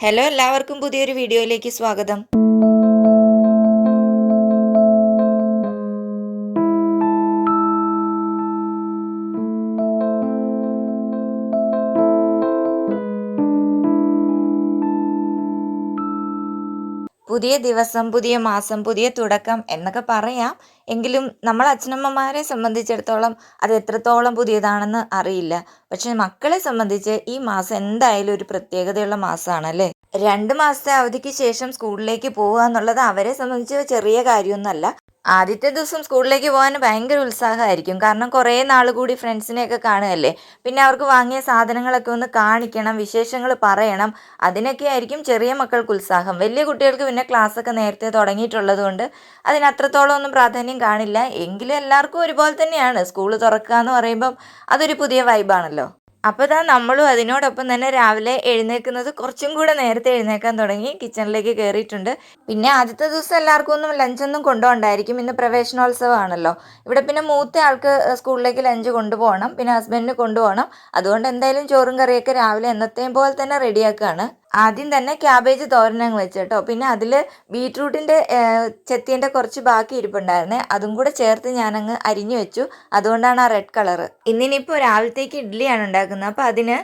Hello, എല്ലാവർക്കും പുതിയൊരു വീഡിയോയിലേക്ക് സ്വാഗതം. പുതിയ ദിവസം, പുതിയ മാസം, പുതിയ തുടക്കം എന്നൊക്കെ പറയാം. എങ്കിലും നമ്മൾ അച്ഛനമ്മമാരെ സംബന്ധിച്ചിടത്തോളം അത് എത്രത്തോളം പുതിയതാണെന്ന് അറിയില്ല. പക്ഷെ മക്കളെ സംബന്ധിച്ച് ഈ മാസം എന്തായാലും ഒരു പ്രത്യേകതയുള്ള മാസമാണല്ലേ. 2 മാസത്തെ അവധിക്ക് ശേഷം സ്കൂളിലേക്ക് പോവുക എന്നുള്ളത് അവരെ സംബന്ധിച്ച് ചെറിയ കാര്യമൊന്നുമല്ല. ആദ്യത്തെ ദിവസം സ്കൂളിലേക്ക് പോകാൻ ഭയങ്കര ഉത്സാഹമായിരിക്കും. കാരണം കുറേ നാൾ കൂടി ഫ്രണ്ട്സിനെയൊക്കെ കാണുകയല്ലേ. പിന്നെ അവർക്ക് വാങ്ങിയ സാധനങ്ങളൊക്കെ ഒന്ന് കാണിക്കണം, വിശേഷങ്ങൾ പറയണം. അതിനൊക്കെ ആയിരിക്കും ചെറിയ മക്കൾക്ക് ഉത്സാഹം. വലിയ കുട്ടികൾക്ക് പിന്നെ ക്ലാസ്സൊക്കെ നേരത്തെ തുടങ്ങിയിട്ടുള്ളത് കൊണ്ട് അതിന് അത്രത്തോളം ഒന്നും പ്രാധാന്യം കാണില്ല. എങ്കിലും എല്ലാവർക്കും ഒരുപോലെ തന്നെയാണ്. സ്കൂൾ തുറക്കുക എന്ന് പറയുമ്പം അതൊരു പുതിയ വൈബാണല്ലോ. അപ്പോൾ ഇതാ നമ്മളും അതിനോടൊപ്പം തന്നെ രാവിലെ എഴുന്നേൽക്കുന്നത് കുറച്ചും കൂടെ നേരത്തെ എഴുന്നേൽക്കാൻ തുടങ്ങി. കിച്ചണിലേക്ക് കയറിയിട്ടുണ്ട്. പിന്നെ ആദ്യത്തെ ദിവസം എല്ലാവർക്കും ഒന്നും ലഞ്ചൊന്നും കൊണ്ടുപോകണ്ടായിരിക്കും. ഇന്ന് പ്രവേശനോത്സവമാണല്ലോ. ഇവിടെ പിന്നെ മൂത്ത ആൾക്ക് സ്കൂളിലേക്ക് ലഞ്ച് കൊണ്ടുപോകണം, പിന്നെ ഹസ്ബൻഡിന് കൊണ്ടുപോകണം. അതുകൊണ്ട് എന്തായാലും ചോറും കറിയൊക്കെ രാവിലെ എന്നത്തെയും പോലെ തന്നെ റെഡിയാക്കുകയാണ്. ആദ്യം തന്നെ ക്യാബേജ് തോരനങ്ങ് വെച്ച് കേട്ടോ. പിന്നെ അതിൽ ബീട്രൂട്ടിൻ്റെ ചെത്തീൻ്റെ കുറച്ച് ബാക്കി ഇരിപ്പുണ്ടായിരുന്നേ, അതും കൂടെ ചേർത്ത് ഞാനങ്ങ് അരിഞ്ഞു വെച്ചു. അതുകൊണ്ടാണ് ആ റെഡ് കളറ്. ഇന്നിനിപ്പോൾ രാവിലത്തേക്ക് ഇഡ്ഡലിയാണ് ഉണ്ടാക്കുന്നത്. അപ്പോൾ അതിന്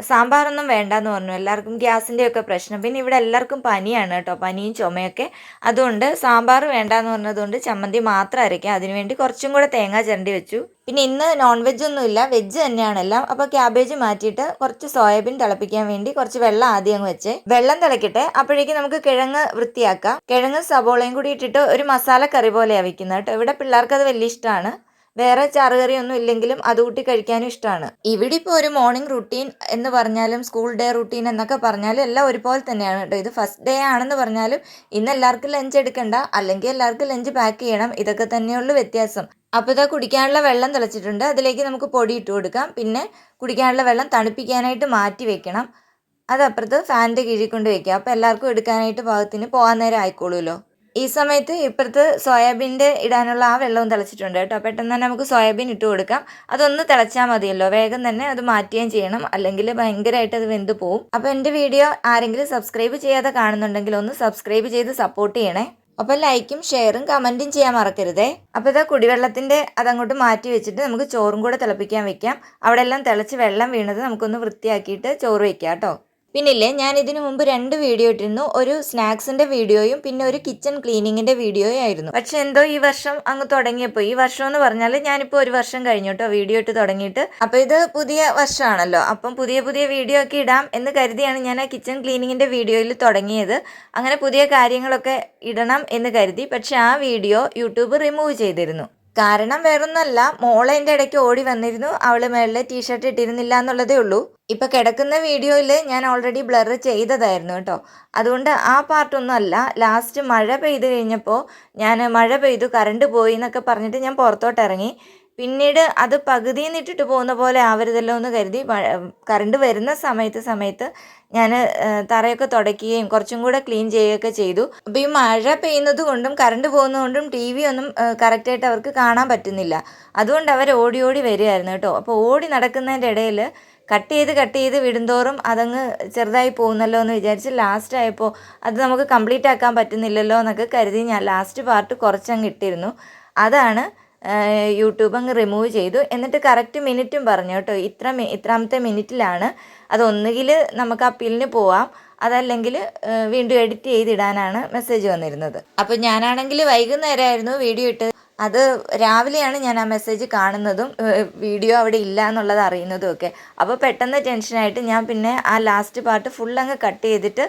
സാമ്പാറൊന്നും വേണ്ടാന്ന് പറഞ്ഞു. എല്ലാവർക്കും ഗ്യാസിൻ്റെയൊക്കെ പ്രശ്നം. പിന്നെ ഇവിടെ എല്ലാവർക്കും പനിയാണ് കേട്ടോ, പനിയും ചുമയൊക്കെ. അതുകൊണ്ട് സാമ്പാർ വേണ്ടാന്ന് പറഞ്ഞതുകൊണ്ട് ചമ്മന്തി മാത്രം അരയ്ക്കാം. അതിനുവേണ്ടി കുറച്ചും കൂടെ തേങ്ങ ചിരണ്ടി വെച്ചു. പിന്നെ ഇന്ന് നോൺ വെജ് ഒന്നുമില്ല, വെജ് തന്നെയാണെല്ലാം. അപ്പോൾ ക്യാബേജ് മാറ്റിയിട്ട് കുറച്ച് സോയാബീൻ തിളപ്പിക്കാൻ വേണ്ടി കുറച്ച് വെള്ളം ആദ്യം അങ്ങ് വെച്ചേ. വെള്ളം തിളക്കട്ടെ, അപ്പോഴേക്കും നമുക്ക് കിഴങ്ങ് വൃത്തിയാക്കാം. കിഴങ്ങ് സബോളയും കൂടി ഇട്ടിട്ട് ഒരു മസാല കറി പോലെയാണ് വെക്കുന്നത് കേട്ടോ. ഇവിടെ പിള്ളേർക്ക് അത് വലിയ ഇഷ്ടമാണ്. വേറെ ചാറുകറിയൊന്നും ഇല്ലെങ്കിലും അത് കൂട്ടി കഴിക്കാനും ഇഷ്ടമാണ്. ഇവിടെ ഇപ്പോൾ ഒരു മോർണിംഗ് റുട്ടീൻ എന്ന് പറഞ്ഞാലും സ്കൂൾ ഡേ റുട്ടീൻ എന്നൊക്കെ പറഞ്ഞാലും എല്ലാം ഒരുപോലെ തന്നെയാണ് കേട്ടോ. ഇത് ഫസ്റ്റ് ഡേ ആണെന്ന് പറഞ്ഞാലും ഇന്ന് എല്ലാവർക്കും ലഞ്ച് എടുക്കണ്ട, അല്ലെങ്കിൽ എല്ലാവർക്കും ലഞ്ച് പാക്ക് ചെയ്യണം. ഇതൊക്കെ തന്നെയുള്ളൂ വ്യത്യാസം. അപ്പോൾ ഇതാ കുടിക്കാനുള്ള വെള്ളം തിളച്ചിട്ടുണ്ട്. അതിലേക്ക് നമുക്ക് പൊടി ഇട്ട് കൊടുക്കാം. പിന്നെ കുടിക്കാനുള്ള വെള്ളം തണുപ്പിക്കാനായിട്ട് മാറ്റി വെക്കണം. അതപ്പുറത്ത് ഫാനിൻ്റെ കീഴിൽ കൊണ്ട് വെക്കുക. അപ്പോൾ എല്ലാവർക്കും എടുക്കാനായിട്ട് പാകത്തിന് പോകാൻ നേരം ആയിക്കോളൂല്ലോ. ഈ സമയത്ത് ഇപ്പുറത്ത് സോയാബീൻ്റെ ഇടാനുള്ള ആ വെള്ളവും തിളച്ചിട്ടുണ്ട് കേട്ടോ. പെട്ടെന്ന് തന്നെ നമുക്ക് സോയാബീൻ ഇട്ട് കൊടുക്കാം. അതൊന്ന് തിളച്ചാൽ മതിയല്ലോ. വേഗം തന്നെ അത് മാറ്റുകയും ചെയ്യണം, അല്ലെങ്കിൽ ഭയങ്കരമായിട്ട് അത് വെന്ത് പോവും. അപ്പോൾ എൻ്റെ വീഡിയോ ആരെങ്കിലും സബ്സ്ക്രൈബ് ചെയ്യാതെ കാണുന്നുണ്ടെങ്കിൽ ഒന്ന് സബ്സ്ക്രൈബ് ചെയ്ത് സപ്പോർട്ട് ചെയ്യണേ. അപ്പോൾ ലൈക്കും ഷെയറും കമൻറ്റും ചെയ്യാൻ മറക്കരുതേ. അപ്പോൾ ഇതാ കുടിവെള്ളത്തിൻ്റെ അതങ്ങോട്ട് മാറ്റി വെച്ചിട്ട് നമുക്ക് ചോറും കൂടെ തിളപ്പിക്കാൻ വെക്കാം. അവിടെ എല്ലാം തിളച്ച് വെള്ളം വീണത് നമുക്കൊന്ന് വൃത്തിയാക്കിയിട്ട് ചോറ് വയ്ക്കാം കേട്ടോ. പിന്നില്ലേ, ഞാൻ ഇതിനു മുമ്പ് 2 വീഡിയോ ഇട്ടിരുന്നു. ഒരു സ്നാക്സിൻ്റെ വീഡിയോയും പിന്നെ ഒരു കിച്ചൺ ക്ലീനിങ്ങിൻ്റെ വീഡിയോയും ആയിരുന്നു. പക്ഷെ എന്തോ ഈ വർഷം അങ്ങ് തുടങ്ങിയപ്പോൾ, ഈ വർഷം എന്ന് പറഞ്ഞാൽ ഞാനിപ്പോൾ 1 വർഷം കഴിഞ്ഞു കേട്ടോ വീഡിയോ ഇട്ട് തുടങ്ങിയിട്ട്. അപ്പോൾ ഇത് പുതിയ വർഷമാണല്ലോ, അപ്പം പുതിയ പുതിയ വീഡിയോ ഒക്കെ ഇടാം എന്ന് കരുതിയാണ് ഞാൻ ആ കിച്ചൺ ക്ലീനിങ്ങിൻ്റെ വീഡിയോയിൽ തുടങ്ങിയത്. അങ്ങനെ പുതിയ കാര്യങ്ങളൊക്കെ ഇടണം എന്ന് കരുതി. പക്ഷെ ആ വീഡിയോ യൂട്യൂബ് റിമൂവ് ചെയ്തിരുന്നു. കാരണം വേറൊന്നല്ല, മോളെ എൻ്റെ ഇടയ്ക്ക് ഓടി വന്നിരുന്നു. അവൾ മേളിൽ ടീഷർട്ട് ഇട്ടിരുന്നില്ല എന്നുള്ളതേ ഉള്ളൂ. ഇപ്പം കിടക്കുന്ന വീഡിയോയിൽ ഞാൻ ഓൾറെഡി ബ്ലർ ചെയ്തതായിരുന്നു കേട്ടോ. അതുകൊണ്ട് ആ പാർട്ടൊന്നും അല്ല. ലാസ്റ്റ് മഴ പെയ്ത് കഴിഞ്ഞപ്പോൾ മഴ പെയ്തു, കറണ്ട് പോയി എന്നൊക്കെ പറഞ്ഞിട്ട് ഞാൻ പുറത്തോട്ട് ഇറങ്ങി. പിന്നീട് അത് പകുതിയിൽ നിന്നിട്ടിട്ട് പോകുന്ന പോലെ ആവരുതല്ലോ എന്ന് കരുതി കറണ്ട് വരുന്ന സമയത്ത് ഞാൻ തറയൊക്കെ തുടയ്ക്കുകയും കുറച്ചും കൂടെ ക്ലീൻ ചെയ്യുകയൊക്കെ ചെയ്തു. അപ്പോൾ ഈ മഴ പെയ്യുന്നത് കൊണ്ടും കറണ്ട് പോകുന്നതുകൊണ്ടും ടി വി ഒന്നും കറക്റ്റായിട്ട് അവർക്ക് കാണാൻ പറ്റുന്നില്ല. അതുകൊണ്ട് അവർ ഓടി ഓടി വരികയായിരുന്നു കേട്ടോ. അപ്പോൾ ഓടി നടക്കുന്നതിൻ്റെ ഇടയിൽ കട്ട് ചെയ്ത് വിടുന്തോറും അതങ്ങ് ചെറുതായി പോകുന്നല്ലോ എന്ന് വിചാരിച്ച് ലാസ്റ്റ് ആയപ്പോൾ അത് നമുക്ക് കംപ്ലീറ്റ് ആക്കാൻ പറ്റുന്നില്ലല്ലോ എന്നൊക്കെ കരുതി ഞാൻ ലാസ്റ്റ് പാർട്ട് കുറച്ചങ്ങ് ഇട്ടിരുന്നു. അതാണ് യൂട്യൂബ് അങ്ങ് റിമൂവ് ചെയ്തു. എന്നിട്ട് കറക്റ്റ് മിനിറ്റും പറഞ്ഞു കേട്ടോ. ഇത്രാമത്തെ മിനിറ്റിലാണ്. അതൊന്നുകിൽ നമുക്ക് അപ്പീലിന് പോവാം, അതല്ലെങ്കിൽ വീണ്ടും എഡിറ്റ് ചെയ്തിടാനാണ് മെസ്സേജ് വന്നിരുന്നത്. അപ്പോൾ ഞാനാണെങ്കിൽ വൈകുന്നേരമായിരുന്നു വീഡിയോ ഇട്ടത്. അത് രാവിലെയാണ് ഞാൻ ആ മെസ്സേജ് കാണുന്നതും വീഡിയോ അവിടെ ഇല്ല എന്നുള്ളത് അറിയുന്നതും ഒക്കെ. അപ്പോൾ പെട്ടെന്ന് ടെൻഷനായിട്ട് ഞാൻ പിന്നെ ആ ലാസ്റ്റ് പാർട്ട് ഫുൾ അങ്ങ് കട്ട് ചെയ്തിട്ട്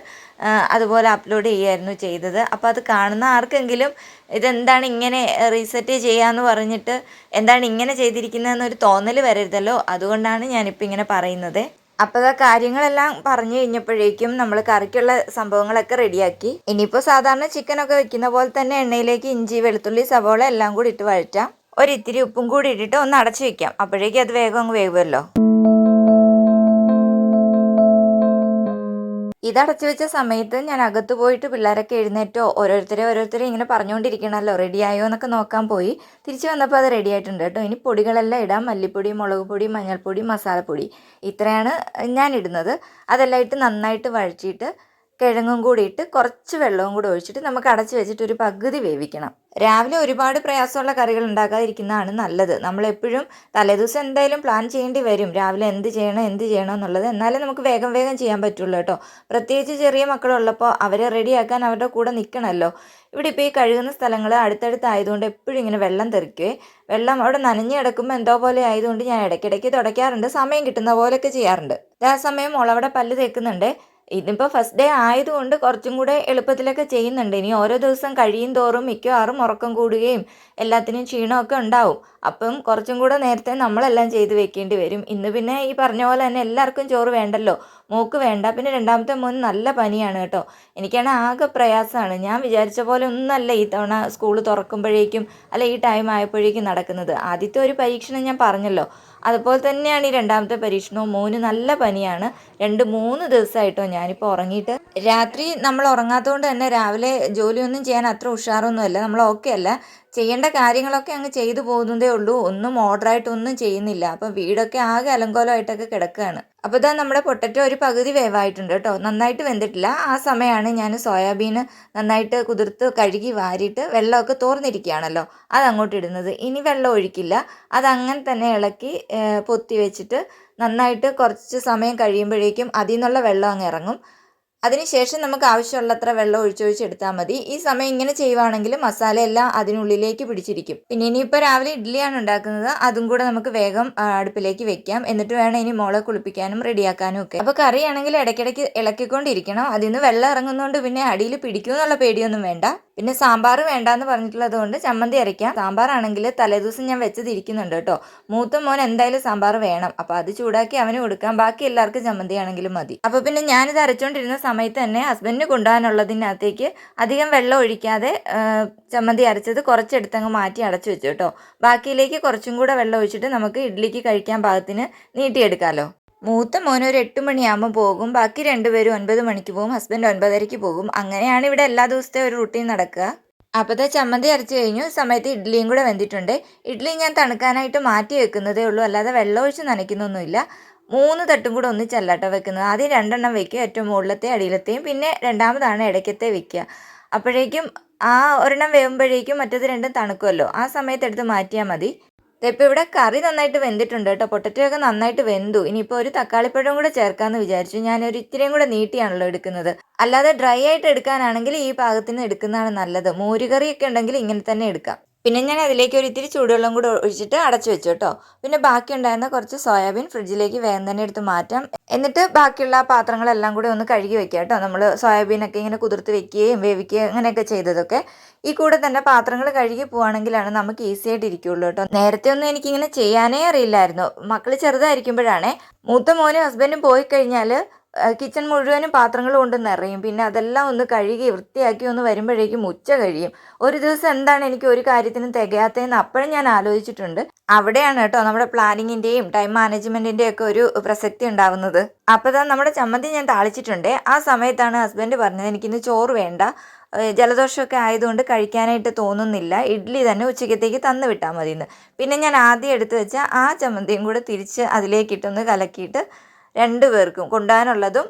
അതുപോലെ അപ്ലോഡ് ചെയ്യുമായിരുന്നു ചെയ്തത്. അപ്പോൾ അത് കാണുന്ന ആർക്കെങ്കിലും ഇതെന്താണ് ഇങ്ങനെ റീസെറ്റ് ചെയ്യാമെന്ന് പറഞ്ഞിട്ട് എന്താണ് ഇങ്ങനെ ചെയ്തിരിക്കുന്നതെന്നൊരു തോന്നൽ വരരുതല്ലോ. അതുകൊണ്ടാണ് ഞാനിപ്പോൾ ഇങ്ങനെ പറയുന്നത്. അപ്പോൾ ആ കാര്യങ്ങളെല്ലാം പറഞ്ഞു കഴിഞ്ഞപ്പോഴേക്കും നമ്മൾ കറിക്കുള്ള സംഭവങ്ങളൊക്കെ റെഡിയാക്കി. ഇനിയിപ്പോൾ സാധാരണ ചിക്കനൊക്കെ വെക്കുന്ന പോലെ തന്നെ എണ്ണയിലേക്ക് ഇഞ്ചി, വെളുത്തുള്ളി, സവോള എല്ലാം കൂടി ഇട്ട് വഴറ്റാം. ഒരിത്തിരി ഉപ്പും കൂടി ഇട്ടിട്ട് ഒന്ന് അടച്ചു വെക്കാം. അപ്പോഴേക്കും അത് വേഗം അങ്ങ് വേവുമല്ലോ. ഇതടച്ചു വെച്ച സമയത്ത് ഞാൻ അകത്ത് പോയിട്ട് പിള്ളേരൊക്കെ എഴുന്നേറ്റോ ഓരോരുത്തരെ ഇങ്ങനെ പറഞ്ഞുകൊണ്ടിരിക്കണമല്ലോ, റെഡിയായോ എന്നൊക്കെ നോക്കാൻ പോയി. തിരിച്ചു വന്നപ്പോൾ അത് റെഡി ആയിട്ടുണ്ട് കേട്ടോ. ഇനി പൊടികളെല്ലാം ഇടാം. മല്ലിപ്പൊടി, മുളക് പൊടി, മഞ്ഞൾപ്പൊടി, മസാലപ്പൊടി, ഇത്രയാണ് ഞാൻ ഇടുന്നത്. അതെല്ലാം ഇട്ട് നന്നായിട്ട് വഴറ്റിയിട്ട് കിഴങ്ങും കൂടി ഇട്ട് കുറച്ച് വെള്ളവും കൂടി ഒഴിച്ചിട്ട് നമുക്ക് അടച്ച് വെച്ചിട്ട് ഒരു പകുതി വേവിക്കണം. രാവിലെ ഒരുപാട് പ്രയാസമുള്ള കറികൾ ഉണ്ടാക്കാതിരിക്കുന്നതാണ് നല്ലത്. നമ്മളെപ്പോഴും തലേദിവസം എന്തായാലും പ്ലാൻ ചെയ്യേണ്ടി വരും, രാവിലെ എന്ത് ചെയ്യണം എന്നുള്ളത്. എന്നാലേ നമുക്ക് വേഗം വേഗം ചെയ്യാൻ പറ്റുള്ളൂ കേട്ടോ. പ്രത്യേകിച്ച് ചെറിയ മക്കളുള്ളപ്പോൾ അവരെ റെഡിയാക്കാൻ അവരുടെ കൂടെ നിൽക്കണമല്ലോ. ഇവിടെ ഇപ്പോൾ ഈ കഴുകുന്ന സ്ഥലങ്ങൾ അടുത്തടുത്തായതുകൊണ്ട് എപ്പോഴും ഇങ്ങനെ വെള്ളം തെറിക്കുവേ. വെള്ളം അവിടെ നനഞ്ഞ് കിടക്കുമ്പോൾ എന്തോ പോലെ ആയതുകൊണ്ട് ഞാൻ ഇടയ്ക്കിടയ്ക്ക് തുടയ്ക്കാറുണ്ട്, സമയം കിട്ടുന്ന പോലെയൊക്കെ ചെയ്യാറുണ്ട്. ആ സമയം മോളവിടെ പല്ല് തേക്കുന്നുണ്ട്. ഇതിപ്പോൾ ഫസ്റ്റ് ഡേ ആയതുകൊണ്ട് കുറച്ചും കൂടെ എളുപ്പത്തിലൊക്കെ ചെയ്യുന്നുണ്ട്. ഇനി ഓരോ ദിവസം കഴിയും തോറും മിക്കവാറും ഉറക്കം കൂടുകയും എല്ലാത്തിനും ക്ഷീണമൊക്കെ ഉണ്ടാവും. അപ്പം കുറച്ചും കൂടെ നേരത്തെ നമ്മളെല്ലാം ചെയ്ത് വെക്കേണ്ടി വരും. ഇന്ന് പിന്നെ ഈ പറഞ്ഞ പോലെ തന്നെ എല്ലാവർക്കും ചോറ് വേണ്ടല്ലോ. മോൾക്ക് വേണ്ട, പിന്നെ രണ്ടാമത്തെ മോന് നല്ല പനിയാണ് കേട്ടോ. എനിക്കാണ് ആകെ പ്രയാസമാണ്. ഞാൻ വിചാരിച്ച പോലെ ഒന്നല്ല ഈ തവണ സ്കൂൾ തുറക്കുമ്പോഴേക്കും അല്ല ഈ ടൈം ആയപ്പോഴേക്കും നടക്കുന്നത്. ആദ്യത്തെ ഒരു പരീക്ഷണം ഞാൻ പറഞ്ഞല്ലോ, അതുപോലെ തന്നെയാണ് ഈ രണ്ടാമത്തെ പരീക്ഷണവും. മോന് നല്ല പനിയാണ്. 2-3 ദിവസമായിട്ടോ ഞാനിപ്പോൾ ഉറങ്ങിയിട്ട്. രാത്രി നമ്മൾ ഉറങ്ങാത്തതുകൊണ്ട് തന്നെ രാവിലെ ജോലിയൊന്നും ചെയ്യാൻ അത്ര ഉഷാറൊന്നുമല്ല, നമ്മൾ ഓക്കെ അല്ല. ചെയ്യേണ്ട കാര്യങ്ങളൊക്കെ അങ്ങ് ചെയ്തു പോകുന്നതേ ഉള്ളൂ, ഒന്നും ഓർഡറായിട്ടൊന്നും ചെയ്യുന്നില്ല. അപ്പം വീടൊക്കെ ആകെ അലങ്കോലമായിട്ടൊക്കെ കിടക്കുകയാണ്. അപ്പോൾ ഇതാ നമ്മുടെ പൊട്ടറ്റോ ഒരു പകുതി വേവായിട്ടുണ്ട് കേട്ടോ, നന്നായിട്ട് വെന്തിട്ടില്ല. ആ സമയമാണ് ഞാൻ സോയാബീൻ നന്നായിട്ട് കുതിർത്ത് കഴുകി വാരിയിട്ട് വെള്ളമൊക്കെ തോർന്നിരിക്കുകയാണല്ലോ അതങ്ങോട്ട് ഇടുന്നത്. ഇനി വെള്ളം ഒഴിക്കില്ല, അതങ്ങനെ തന്നെ ഇളക്കി പൊത്തി വെച്ചിട്ട് നന്നായിട്ട് കുറച്ച് സമയം കഴിയുമ്പോഴേക്കും അതിൽ നിന്നുള്ള വെള്ളം അങ്ങ് ഇറങ്ങും. അതിനുശേഷം നമുക്ക് ആവശ്യമുള്ളത്ര വെള്ളം ഒഴിച്ചൊഴിച്ചെടുത്താൽ മതി. ഈ സമയം ഇങ്ങനെ ചെയ്യുവാണെങ്കിൽ മസാലയെല്ലാം അതിനുള്ളിലേക്ക് പിടിച്ചിരിക്കും. പിന്നെ ഇനിയിപ്പോൾ രാവിലെ ഇഡ്ഡലിയാണ് ഉണ്ടാക്കുന്നത്, അതും കൂടെ നമുക്ക് വേഗം അടുപ്പിലേക്ക് വെക്കാം. എന്നിട്ട് വേണം ഇനി മോളെ കുളിപ്പിക്കാനും റെഡിയാക്കാനും ഒക്കെ. അപ്പോൾ കറിയാണെങ്കിൽ ഇടയ്ക്കിടയ്ക്ക് ഇളക്കിക്കൊണ്ടിരിക്കണം. അതിൽ നിന്ന് വെള്ളം ഇറങ്ങുന്നതുകൊണ്ട് പിന്നെ അടിയിൽ പിടിക്കുമെന്നുള്ള പേടിയൊന്നും വേണ്ട. പിന്നെ സാമ്പാർ വേണ്ടാന്ന് പറഞ്ഞിട്ടുള്ളത് കൊണ്ട് ചമ്മന്തി അരയ്ക്കാം. സാമ്പാറാണെങ്കിൽ തലേദിവസം ഞാൻ വെച്ചതിരിക്കുന്നുണ്ട് കേട്ടോ. മൂത്ത മോൻ എന്തായാലും സാമ്പാർ വേണം, അപ്പോൾ അത് ചൂടാക്കി അവന് കൊടുക്കാം. ബാക്കി എല്ലാവർക്കും ചമ്മന്തി ആണെങ്കിലും മതി. അപ്പോൾ പിന്നെ ഞാനിത് അരച്ചുകൊണ്ടിരുന്ന സമയത്ത് തന്നെ ഹസ്ബൻഡിന് കൊണ്ടുപോകാനുള്ളതിനകത്തേക്ക് അധികം വെള്ളം ഒഴിക്കാതെ ചമ്മന്തി അരച്ചത് കുറച്ചെടുത്തങ്ങ് മാറ്റി അടച്ചു വെച്ചു കേട്ടോ. ബാക്കിയിലേക്ക് കുറച്ചും കൂടെ വെള്ളം ഒഴിച്ചിട്ട് നമുക്ക് ഇഡ്ഡലിക്ക് കഴിക്കാൻ പാകത്തിന് നീട്ടിയെടുക്കാമല്ലോ. മൂത്ത മോൻ ഒരു 8 മണിയാകുമ്പോൾ പോകും, ബാക്കി 2 പേരും 9 മണിക്ക് പോകും, ഹസ്ബൻഡ് 9:30 പോകും. അങ്ങനെയാണ് ഇവിടെ എല്ലാ ദിവസത്തെയും ഒരു റുട്ടീൻ നടക്കുക. അപ്പോഴത്തെ ചമ്മന്തി അരച്ച് കഴിഞ്ഞു. സമയത്ത് ഇഡ്ഡലിയും കൂടെ വെന്തിട്ടുണ്ട്. ഇഡ്ഡലി ഞാൻ തണുക്കാനായിട്ട് മാറ്റി വെക്കുന്നതേ ഉള്ളൂ, അല്ലാതെ വെള്ളം ഒഴിച്ച് നനയ്ക്കുന്നൊന്നുമില്ല. 3 തട്ടും കൂടെ ഒന്നിച്ചല്ലാട്ടോ വെക്കുന്നത്. ആദ്യം 2 വെക്കുക, ഏറ്റവും മുകളിലത്തെ അടിയിലത്തെയും, പിന്നെ രണ്ടാമതാണ് ഇടയ്ക്കത്തെ വെക്കുക. അപ്പോഴേക്കും ആ ഒരെണ്ണം വേകുമ്പോഴേക്കും മറ്റേത് രണ്ടും തണുക്കുമല്ലോ, ആ സമയത്ത് എടുത്ത് മാറ്റിയാൽ മതി. ഇപ്പോൾ ഇവിടെ കറി നന്നായിട്ട് വെന്തിട്ടുണ്ട് കേട്ടോ, പൊട്ടറ്റോ ഒക്കെ നന്നായിട്ട് വെന്തു. ഇനിയിപ്പോൾ ഒരു തക്കാളിപ്പഴം കൂടെ ചേർക്കാമെന്ന് വിചാരിച്ചു. ഞാനൊരു ഇത്തിരിയും കൂടെ നീട്ടിയാണല്ലോ എടുക്കുന്നത്, അല്ലാതെ ഡ്രൈ ആയിട്ട് എടുക്കാനാണെങ്കിൽ ഈ പാകത്തിന് എടുക്കുന്നതാണ് നല്ലത്. മോരുകറിയൊക്കെ ഉണ്ടെങ്കിൽ ഇങ്ങനെ തന്നെ എടുക്കാം. പിന്നെ ഞാൻ അതിലേക്ക് ഒരു ഇത്തിരി ചൂടുവെള്ളം കൂടെ ഒഴിച്ചിട്ട് അടച്ചു വെച്ചു കേട്ടോ. പിന്നെ ബാക്കി ഉണ്ടായിരുന്ന കുറച്ച് സോയാബീൻ ഫ്രിഡ്ജിലേക്ക് വേഗം തന്നെ എടുത്ത് മാറ്റാം. എന്നിട്ട് ബാക്കിയുള്ള പാത്രങ്ങളെല്ലാം കൂടി ഒന്ന് കഴുകി വെക്കുക കേട്ടോ. നമ്മൾ സോയാബീനൊക്കെ ഇങ്ങനെ കുതിർത്ത് വെക്കുകയും വേവിക്കുകയും അങ്ങനെയൊക്കെ ചെയ്തതൊക്കെ ഈ കൂടെ തന്നെ പാത്രങ്ങൾ കഴുകി പോവുകയാണെങ്കിലാണ് നമുക്ക് ഈസി ആയിട്ട് ഇരിക്കുകയുള്ളൂ കേട്ടോ. നേരത്തെ ഒന്നും എനിക്കിങ്ങനെ ചെയ്യാനേ അറിയില്ലായിരുന്നു. മക്കൾ ചെറുതായിരിക്കുമ്പോഴാണേ. മൂത്ത മോനും ഹസ്ബൻഡും പോയി കഴിഞ്ഞാൽ കിച്ചൺ മുഴുവനും പാത്രങ്ങൾ കൊണ്ട് നിറയും. പിന്നെ അതെല്ലാം ഒന്ന് കഴുകി വൃത്തിയാക്കി ഒന്ന് വരുമ്പോഴേക്കും ഉച്ച കഴിയും. ഒരു ദിവസം എന്താണ് എനിക്ക് ഒരു കാര്യത്തിനും തികയാത്തതെന്ന് അപ്പോഴും ഞാൻ ആലോചിച്ചിട്ടുണ്ട്. അവിടെയാണ് കേട്ടോ നമ്മുടെ പ്ലാനിങ്ങിൻ്റെയും ടൈം മാനേജ്മെൻറ്റിൻ്റെയും ഒക്കെ ഒരു പ്രസക്തി ഉണ്ടാവുന്നത്. അപ്പോൾ തന്നെ നമ്മുടെ ചമ്മന്തി ഞാൻ താളിച്ചിട്ടുണ്ട്. ആ സമയത്താണ് ഹസ്ബൻഡ് പറഞ്ഞത് എനിക്കിന്ന് ചോറ് വേണ്ട, ജലദോഷമൊക്കെ ആയതുകൊണ്ട് കഴിക്കാനായിട്ട് തോന്നുന്നില്ല, ഇഡ്ഡലി തന്നെ ഉച്ചക്കത്തേക്ക് തന്നു വിട്ടാൽ മതിയെന്ന്. പിന്നെ ഞാൻ ആദ്യം എടുത്ത് വെച്ച ആ ചമ്മന്തിയും കൂടെ തിരിച്ച് അതിലേക്കിട്ടൊന്ന് കലക്കിയിട്ട് 2 പേർക്കും കൊണ്ടുപോകാനുള്ളതും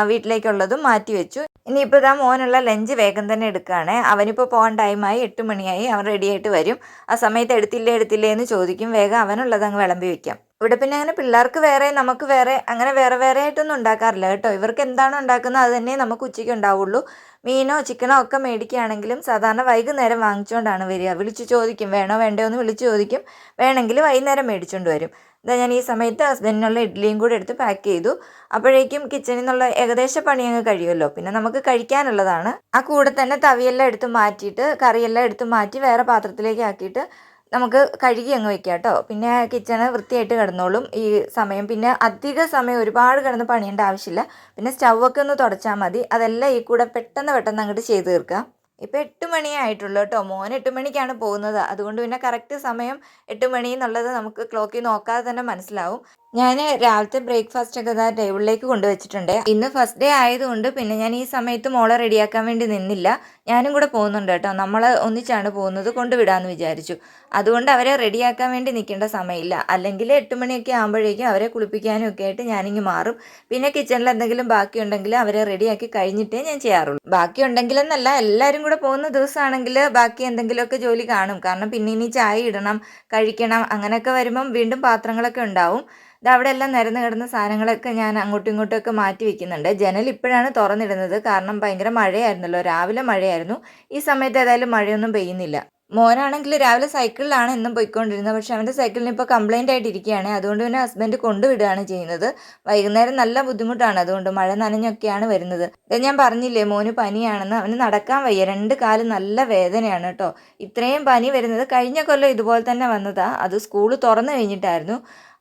വീട്ടിലേക്കുള്ളതും മാറ്റി വെച്ചു. ഇനിയിപ്പോൾ ഇതാ മോനുള്ള ലഞ്ച് വേഗം തന്നെ എടുക്കുകയാണ്. അവനിപ്പോൾ പോകാൻ ടൈമായി, 8 മണിയായി. അവൻ റെഡിയായിട്ട് വരും. ആ സമയത്ത് എടുത്തില്ലേ എന്ന് ചോദിക്കും. വേഗം അവനുള്ളത് അങ്ങ് വിളമ്പി വെക്കാം. ഇവിടെ പിന്നെ അങ്ങനെ പിള്ളേർക്ക് വേറെ നമുക്ക് വേറെ അങ്ങനെ വേറെ ആയിട്ടൊന്നും ഉണ്ടാക്കാറില്ല കേട്ടോ. ഇവർക്ക് എന്താണോ ഉണ്ടാക്കുന്നത് അത് തന്നെ നമുക്ക് ഉച്ചയ്ക്ക് ഉണ്ടാവുള്ളൂ. മീനോ ചിക്കനോ ഒക്കെ മേടിക്കുകയാണെങ്കിലും സാധാരണ വൈകുന്നേരം വാങ്ങിച്ചുകൊണ്ടാണ് വരിക. വിളിച്ച് ചോദിക്കും വേണോ വേണ്ടയോ എന്ന് വിളിച്ച് ചോദിക്കും. വേണമെങ്കിൽ വൈകുന്നേരം മേടിച്ചുകൊണ്ട് വരും. ഇതാ ഞാൻ ഈ സമയത്ത് ഹസ്ബൻഡിനുള്ള ഇഡ്ഡലിയും കൂടെ എടുത്ത് പാക്ക് ചെയ്തു. അപ്പോഴേക്കും കിച്ചണിൽ നിന്നുള്ള ഏകദേശ പണി അങ്ങ് കഴിയുമല്ലോ. പിന്നെ നമുക്ക് കഴിക്കാനുള്ളതാണ്. ആ കൂടെ തന്നെ തവിയെല്ലാം എടുത്ത് മാറ്റിയിട്ട് കറിയെല്ലാം എടുത്ത് മാറ്റി വേറെ പാത്രത്തിലേക്ക് ആക്കിയിട്ട് നമുക്ക് കഴുകി അങ്ങ് വെക്കാം കേട്ടോ. പിന്നെ കിച്ചണ് വൃത്തിയായിട്ട് കിടന്നോളും ഈ സമയം. പിന്നെ അധിക സമയം ഒരുപാട് കിടന്ന് പണിയേണ്ട ആവശ്യമില്ല. പിന്നെ സ്റ്റൗവൊക്കെ ഒന്ന് തുടച്ചാൽ മതി. അതെല്ലാം ഈ കൂടെ പെട്ടെന്ന് അങ്ങോട്ട് ചെയ്ത് തീർക്കാം. ഇപ്പോൾ 8 മണിയേ ആയിട്ടുള്ളൂ കേട്ടോ. മോൻ 8 മണിക്കാണ് പോകുന്നത്. അതുകൊണ്ട് പിന്നെ കറക്റ്റ് സമയം 8 മണി എന്നുള്ളത് നമുക്ക് ക്ലോക്കിൽ നോക്കാതെ തന്നെ മനസ്സിലാവും. ഞാൻ രാവിലത്തെ ബ്രേക്ക്ഫാസ്റ്റ് ഒക്കെ ടേബിളിലേക്ക് കൊണ്ടുവച്ചിട്ടുണ്ട്. ഇന്ന് ഫസ്റ്റ് ഡേ ആയതുകൊണ്ട് പിന്നെ ഞാൻ ഈ സമയത്ത് മോളെ റെഡിയാക്കാൻ വേണ്ടി നിന്നില്ല. ഞാനും കൂടെ പോകുന്നുണ്ട് കേട്ടോ. നമ്മൾ ഒന്നിച്ചാണ് പോകുന്നത്, കൊണ്ടുവിടാമെന്ന് വിചാരിച്ചു. അതുകൊണ്ട് അവരെ റെഡിയാക്കാൻ വേണ്ടി നിൽക്കേണ്ട സമയമില്ല. അല്ലെങ്കിൽ 8 മണിയൊക്കെ ആകുമ്പോഴേക്കും അവരെ കുളിപ്പിക്കാനും ഒക്കെ ആയിട്ട് ഞാനിങ്ങ് മാറും. പിന്നെ കിച്ചണിൽ എന്തെങ്കിലും ബാക്കിയുണ്ടെങ്കിൽ അവരെ റെഡിയാക്കി കഴിഞ്ഞിട്ടേ ഞാൻ ചെയ്യാറുള്ളൂ. ബാക്കി ഉണ്ടെങ്കിലെന്നല്ല, എല്ലാവരും കൂടെ പോകുന്ന ദിവസമാണെങ്കിൽ ബാക്കി എന്തെങ്കിലുമൊക്കെ ജോലി കാണും. കാരണം പിന്നെ ഇനി ചായ ഇടണം, കഴിക്കണം, അങ്ങനെയൊക്കെ വരുമ്പം വീണ്ടും പാത്രങ്ങളൊക്കെ ഉണ്ടാവും. അവിടെ എല്ലാം നിരന്ന് കിടന്ന സാധനങ്ങളൊക്കെ ഞാൻ അങ്ങോട്ടും ഇങ്ങോട്ടുമൊക്കെ മാറ്റി വെക്കുന്നുണ്ട്. ജനൽ ഇപ്പോഴാണ് തുറന്നിടുന്നത്, കാരണം ഭയങ്കര മഴയായിരുന്നല്ലോ, രാവിലെ മഴയായിരുന്നു. ഈ സമയത്ത് ഏതായാലും മഴയൊന്നും പെയ്യുന്നില്ല. മോനാണെങ്കിൽ രാവിലെ സൈക്കിളിലാണ് എന്നും പോയിക്കൊണ്ടിരുന്നത്. പക്ഷെ അവൻ്റെ സൈക്കിളിന് ഇപ്പോൾ കംപ്ലൈൻ്റ് ആയിട്ട് ഇരിക്കുകയാണ്. അതുകൊണ്ട് പിന്നെ ഹസ്ബൻഡ് കൊണ്ടുവിടുകയാണ് ചെയ്യുന്നത്. വൈകുന്നേരം നല്ല ബുദ്ധിമുട്ടാണ്, അതുകൊണ്ട് മഴ നനഞ്ഞൊക്കെയാണ് വരുന്നത്. ഇത് ഞാൻ പറഞ്ഞില്ലേ മോന് പനിയാണെന്ന്. അവന് നടക്കാൻ വയ്യ, 2 കാലും നല്ല വേദനയാണ് കേട്ടോ. ഇത്രയും പനി വരുന്നത് കഴിഞ്ഞ കൊല്ലം ഇതുപോലെ തന്നെ വന്നതാണ്. അത് സ്കൂൾ തുറന്നു കഴിഞ്ഞിട്ടായിരുന്നു.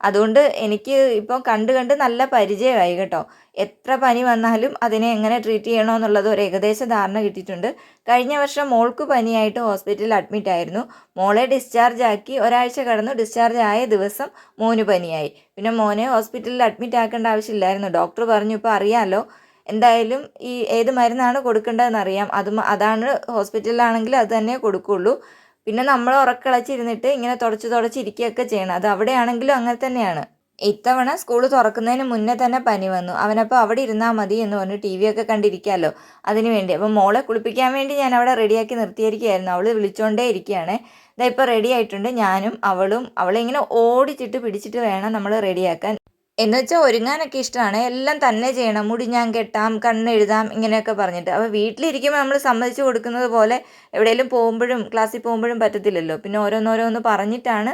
അതുകൊണ്ട് എനിക്ക് ഇപ്പോൾ കണ്ട് കണ്ട് നല്ല പരിചയമായി കേട്ടോ. എത്ര പനി വന്നാലും അതിനെ എങ്ങനെ ട്രീറ്റ് ചെയ്യണമെന്നുള്ളത് ഒരു ഏകദേശ ധാരണ കിട്ടിയിട്ടുണ്ട്. കഴിഞ്ഞ വർഷം മോൾക്ക് പനിയായിട്ട് ഹോസ്പിറ്റലിൽ അഡ്മിറ്റ് ആയിരുന്നു. മോളെ ഡിസ്ചാർജ് ആക്കി ഒരാഴ്ച കടന്നു. ഡിസ്ചാർജ് ആയ ദിവസം മോന് പനിയായി. പിന്നെ മോനെ ഹോസ്പിറ്റലിൽ അഡ്മിറ്റ് ആക്കേണ്ട ആവശ്യമില്ലായിരുന്നു. ഡോക്ടർ പറഞ്ഞു ഇപ്പോൾ അറിയാമല്ലോ, എന്തായാലും ഈ ഏത് മരുന്നാണ് കൊടുക്കേണ്ടതെന്ന് അറിയാം. അതാണ് ഹോസ്പിറ്റലിലാണെങ്കിൽ അത് തന്നെ കൊടുക്കുകയുള്ളൂ. പിന്നെ നമ്മൾ ഉറക്കളച്ചിരുന്നിട്ട് ഇങ്ങനെ തുടച്ചിരിക്കുകയൊക്കെ ചെയ്യണം. അത് അവിടെയാണെങ്കിലും അങ്ങനെ തന്നെയാണ്. ഇത്തവണ സ്കൂൾ തുറക്കുന്നതിന് മുന്നേ തന്നെ പനി വന്നു. അവനപ്പോൾ അവിടെ ഇരുന്നാൽ മതി എന്ന് പറഞ്ഞു ടി വി ഒക്കെ കണ്ടിരിക്കാമല്ലോ, അതിന് വേണ്ടി. അപ്പോൾ മോളെ കുളിപ്പിക്കാൻ വേണ്ടി ഞാൻ അവിടെ റെഡിയാക്കി നിർത്തിയിരിക്കുകയായിരുന്നു. അവൾ വിളിച്ചുകൊണ്ടേ ഇരിക്കുകയാണ്. ഇതാ ഇപ്പോൾ റെഡി ആയിട്ടുണ്ട്. ഞാനും അവളും. അവളെ ഇങ്ങനെ ഓടിച്ചിട്ട് പിടിച്ചിട്ട് വേണം നമ്മൾ റെഡിയാക്കാൻ. എന്ന് വെച്ചാൽ ഒരുങ്ങാനൊക്കെ ഇഷ്ടമാണ്. എല്ലാം തന്നെ ചെയ്യണം. മുടി ഞാൻ കെട്ടാം, കണ്ണെഴുതാം, ഇങ്ങനെയൊക്കെ പറഞ്ഞിട്ട്. അപ്പോൾ വീട്ടിലിരിക്കുമ്പോൾ നമ്മൾ സമ്മതിച്ചു കൊടുക്കുന്നത് പോലെ എവിടെയെങ്കിലും പോകുമ്പോഴും ക്ലാസ്സിൽ പോകുമ്പോഴും പറ്റത്തില്ലല്ലോ. പിന്നെ ഓരോന്നോരോന്ന് പറഞ്ഞിട്ടാണ്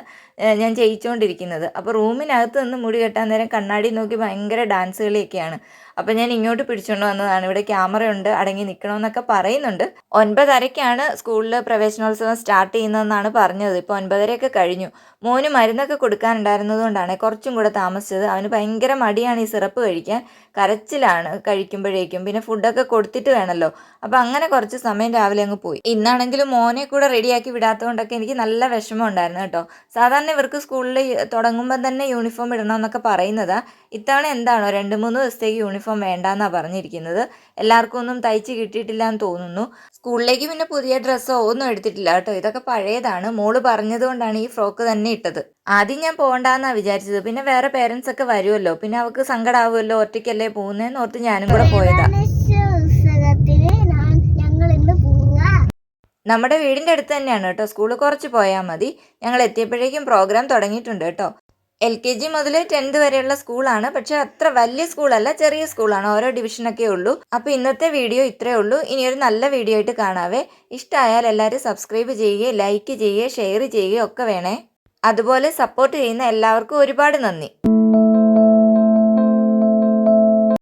ഞാൻ ചെയ്യിച്ചുകൊണ്ടിരിക്കുന്നത്. അപ്പോൾ റൂമിനകത്ത് നിന്ന് മുടി കെട്ടാൻ നേരം കണ്ണാടി നോക്കി ഭയങ്കര ഡാൻസ് കളിയൊക്കെയാണ്. അപ്പോൾ ഞാൻ ഇങ്ങോട്ട് പിടിച്ചുകൊണ്ട് വന്നതാണ്. ഇവിടെ ക്യാമറയുണ്ട്, അടങ്ങി നിൽക്കണമെന്നൊക്കെ പറയുന്നുണ്ട്. 9:30-ക്കാണ് സ്കൂളിൽ പ്രവേശനോത്സവം സ്റ്റാർട്ട് ചെയ്യുന്നതെന്നാണ് പറഞ്ഞത്. ഇപ്പോൾ 9:30 കഴിഞ്ഞു. മോന് മരുന്നൊക്കെ കൊടുക്കാനുണ്ടായിരുന്നതുകൊണ്ടാണ് കുറച്ചും കൂടെ താമസിച്ചത്. അവന് ഭയങ്കര മടിയാണ് ഈ സിറപ്പ് കഴിക്കാൻ. കരച്ചിലാണ് കഴിക്കുമ്പോഴേക്കും. പിന്നെ ഫുഡൊക്കെ കൊടുത്തിട്ട് വേണമല്ലോ. അപ്പോൾ അങ്ങനെ കുറച്ച് സമയം രാവിലെ അങ്ങ് പോയി. ഇന്നാണെങ്കിലും മോനെ കൂടെ റെഡിയാക്കി വിടാത്തതുകൊണ്ടൊക്കെ എനിക്ക് നല്ല വിഷമം ഉണ്ടായിരുന്നു കേട്ടോ. സാധാരണ ഇവർക്ക് സ്കൂളിൽ തുടങ്ങുമ്പോൾ തന്നെ യൂണിഫോം ഇടണമെന്നൊക്കെ പറയുന്നതാണ്. ഇത്തവണ എന്താണോ 2-3 ദിവസത്തേക്ക് യൂണിഫോം വേണ്ടാന്നാണ് പറഞ്ഞിരിക്കുന്നത്. എല്ലാവർക്കും ഒന്നും തയ്ച്ച് കിട്ടിയിട്ടില്ല എന്ന് തോന്നുന്നു. സ്കൂളിലേക്ക് പിന്നെ പുതിയ ഡ്രസ്സോ ഒന്നും എടുത്തിട്ടില്ല കേട്ടോ. ഇതൊക്കെ പഴയതാണ്. മോള് പറഞ്ഞതുകൊണ്ടാണ് ഈ ഫ്രോക്ക് തന്നെ ഇട്ടത്. ആദ്യം ഞാൻ പോകണ്ടെന്നാണ് വിചാരിച്ചത്. പിന്നെ വേറെ പേരൻസ് ഒക്കെ വരുമല്ലോ, പിന്നെ അവർക്ക് സങ്കടമാവുമല്ലോ, ഒറ്റയ്ക്കല്ലേ പോകുന്നതെന്ന് ഓർത്ത് ഞാനും കൂടെ പോയതാ. നമ്മുടെ വീടിൻ്റെ അടുത്ത് തന്നെയാണ് കേട്ടോ. സ്കൂൾ കുറച്ച് പോയാൽ മതി. ഞങ്ങൾ എത്തിയപ്പോഴേക്കും പ്രോഗ്രാം തുടങ്ങിയിട്ടുണ്ട് കേട്ടോ. LKG മുതൽ 10th വരെയുള്ള സ്കൂളാണ്. പക്ഷെ അത്ര വലിയ സ്കൂളല്ല, ചെറിയ സ്കൂളാണ്. ഓരോ ഡിവിഷനൊക്കെ ഉള്ളൂ. അപ്പോൾ ഇന്നത്തെ വീഡിയോ ഇത്രയേ ഉള്ളൂ. ഇനി ഒരു നല്ല വീഡിയോ ആയിട്ട് കാണാവേ. ഇഷ്ടമായാൽ എല്ലാവരും സബ്സ്ക്രൈബ് ചെയ്യുകയും ലൈക്ക് ചെയ്യുകയും ഷെയർ ചെയ്യുകയും ഒക്കെ വേണേ. അതുപോലെ സപ്പോർട്ട് ചെയ്യുന്ന എല്ലാവർക്കും ഒരുപാട് നന്ദി.